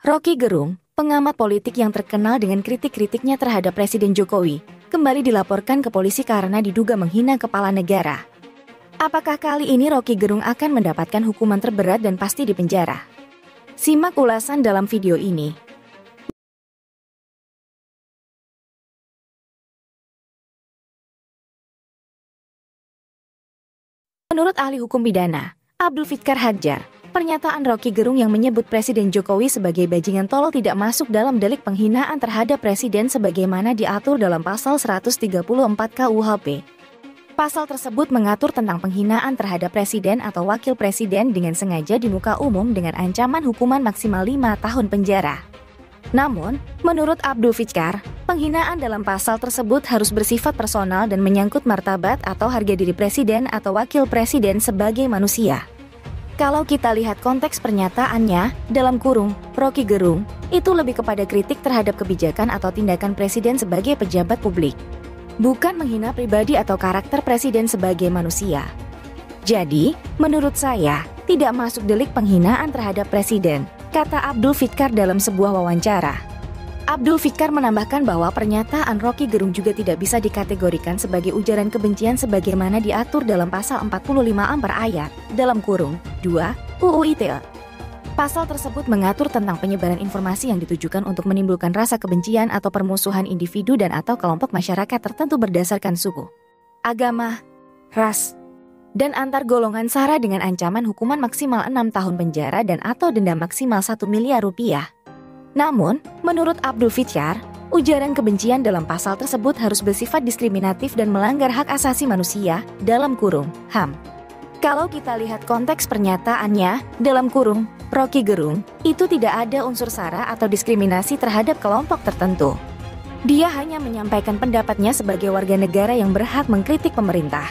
Roky Gerung, pengamat politik yang terkenal dengan kritik-kritiknya terhadap Presiden Jokowi, kembali dilaporkan ke polisi karena diduga menghina kepala negara. Apakah kali ini Roky Gerung akan mendapatkan hukuman terberat dan pasti dipenjara? Simak ulasan dalam video ini. Menurut ahli hukum pidana, Abdul Fikar Hadjar, pernyataan Roky Gerung yang menyebut Presiden Jokowi sebagai bajingan tolol tidak masuk dalam delik penghinaan terhadap Presiden sebagaimana diatur dalam pasal 134 KUHP. Pasal tersebut mengatur tentang penghinaan terhadap Presiden atau Wakil Presiden dengan sengaja di muka umum dengan ancaman hukuman maksimal 5 tahun penjara. Namun, menurut Abdul Fikar, penghinaan dalam pasal tersebut harus bersifat personal dan menyangkut martabat atau harga diri Presiden atau Wakil Presiden sebagai manusia. Kalau kita lihat konteks pernyataannya, dalam kurung, Roky Gerung, itu lebih kepada kritik terhadap kebijakan atau tindakan Presiden sebagai pejabat publik. Bukan menghina pribadi atau karakter Presiden sebagai manusia. Jadi, menurut saya, tidak masuk delik penghinaan terhadap Presiden, kata Abdul Fikar dalam sebuah wawancara. Abdul Fikar menambahkan bahwa pernyataan Roky Gerung juga tidak bisa dikategorikan sebagai ujaran kebencian sebagaimana diatur dalam pasal 45 per ayat, dalam kurung, 2, UU ITE. Pasal tersebut mengatur tentang penyebaran informasi yang ditujukan untuk menimbulkan rasa kebencian atau permusuhan individu dan atau kelompok masyarakat tertentu berdasarkan suku, agama, ras, dan antar golongan SARA dengan ancaman hukuman maksimal 6 tahun penjara dan atau denda maksimal 1 miliar rupiah. Namun, menurut Abdul Fikar, ujaran kebencian dalam pasal tersebut harus bersifat diskriminatif dan melanggar hak asasi manusia, dalam kurung, HAM. Kalau kita lihat konteks pernyataannya, dalam kurung, Roky Gerung, itu tidak ada unsur SARA atau diskriminasi terhadap kelompok tertentu. Dia hanya menyampaikan pendapatnya sebagai warga negara yang berhak mengkritik pemerintah.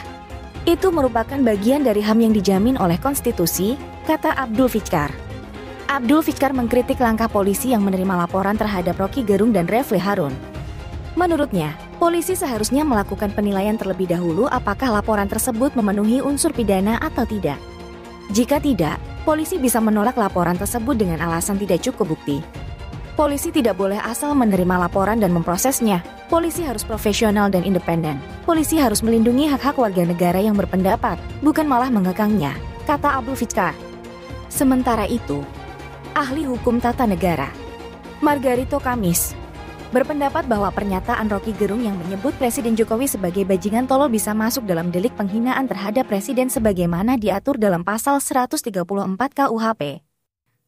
Itu merupakan bagian dari HAM yang dijamin oleh konstitusi, kata Abdul Fikar. Abdul Fikar mengkritik langkah polisi yang menerima laporan terhadap Roky Gerung dan Refli Harun. Menurutnya, polisi seharusnya melakukan penilaian terlebih dahulu apakah laporan tersebut memenuhi unsur pidana atau tidak. Jika tidak, polisi bisa menolak laporan tersebut dengan alasan tidak cukup bukti. Polisi tidak boleh asal menerima laporan dan memprosesnya. Polisi harus profesional dan independen. Polisi harus melindungi hak-hak warga negara yang berpendapat, bukan malah mengekangnya, kata Abdul Fikar. Sementara itu, ahli hukum tata negara, Margarito Kamis, berpendapat bahwa pernyataan Roky Gerung yang menyebut Presiden Jokowi sebagai bajingan tolol bisa masuk dalam delik penghinaan terhadap Presiden sebagaimana diatur dalam pasal 134 KUHP.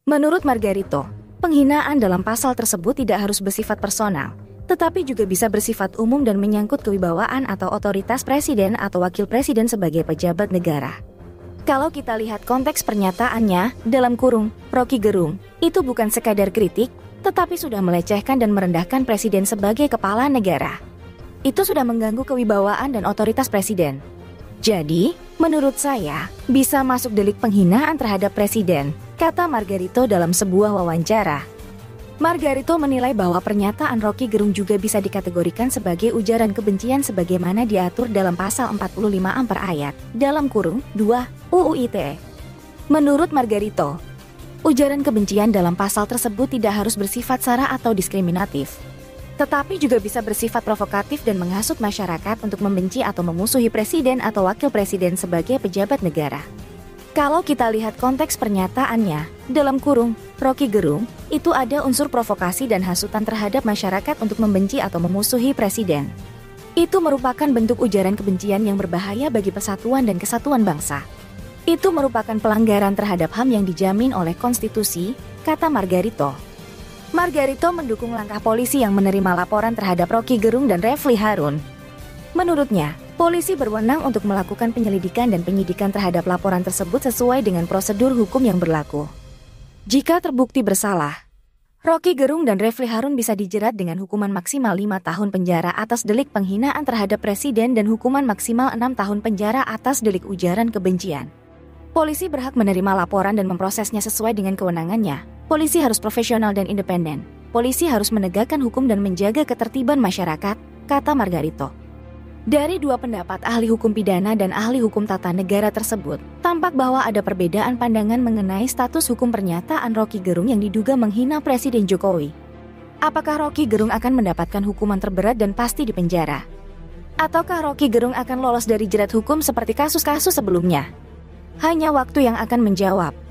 Menurut Margarito, penghinaan dalam pasal tersebut tidak harus bersifat personal, tetapi juga bisa bersifat umum dan menyangkut kewibawaan atau otoritas Presiden atau Wakil Presiden sebagai pejabat negara. Kalau kita lihat konteks pernyataannya, dalam kurung, Roky Gerung, itu bukan sekadar kritik, tetapi sudah melecehkan dan merendahkan Presiden sebagai kepala negara. Itu sudah mengganggu kewibawaan dan otoritas Presiden. Jadi, menurut saya, bisa masuk delik penghinaan terhadap Presiden, kata Margarito dalam sebuah wawancara. Margarito menilai bahwa pernyataan Roky Gerung juga bisa dikategorikan sebagai ujaran kebencian sebagaimana diatur dalam pasal 45 per ayat, dalam kurung, 2, UU ITE. Menurut Margarito, ujaran kebencian dalam pasal tersebut tidak harus bersifat SARA atau diskriminatif, tetapi juga bisa bersifat provokatif dan menghasut masyarakat untuk membenci atau memusuhi Presiden atau Wakil Presiden sebagai pejabat negara. Kalau kita lihat konteks pernyataannya, dalam kurung, Roky Gerung, itu ada unsur provokasi dan hasutan terhadap masyarakat untuk membenci atau memusuhi Presiden. Itu merupakan bentuk ujaran kebencian yang berbahaya bagi persatuan dan kesatuan bangsa. Itu merupakan pelanggaran terhadap HAM yang dijamin oleh konstitusi, kata Margarito. Margarito mendukung langkah polisi yang menerima laporan terhadap Roky Gerung dan Refli Harun. Menurutnya, polisi berwenang untuk melakukan penyelidikan dan penyidikan terhadap laporan tersebut sesuai dengan prosedur hukum yang berlaku. Jika terbukti bersalah, Roky Gerung dan Refli Harun bisa dijerat dengan hukuman maksimal 5 tahun penjara atas delik penghinaan terhadap Presiden dan hukuman maksimal 6 tahun penjara atas delik ujaran kebencian. Polisi berhak menerima laporan dan memprosesnya sesuai dengan kewenangannya. Polisi harus profesional dan independen. Polisi harus menegakkan hukum dan menjaga ketertiban masyarakat, kata Margarito. Dari dua pendapat ahli hukum pidana dan ahli hukum tata negara tersebut, tampak bahwa ada perbedaan pandangan mengenai status hukum pernyataan Roky Gerung yang diduga menghina Presiden Jokowi. Apakah Roky Gerung akan mendapatkan hukuman terberat dan pasti dipenjara? Ataukah Roky Gerung akan lolos dari jerat hukum seperti kasus-kasus sebelumnya? Hanya waktu yang akan menjawab.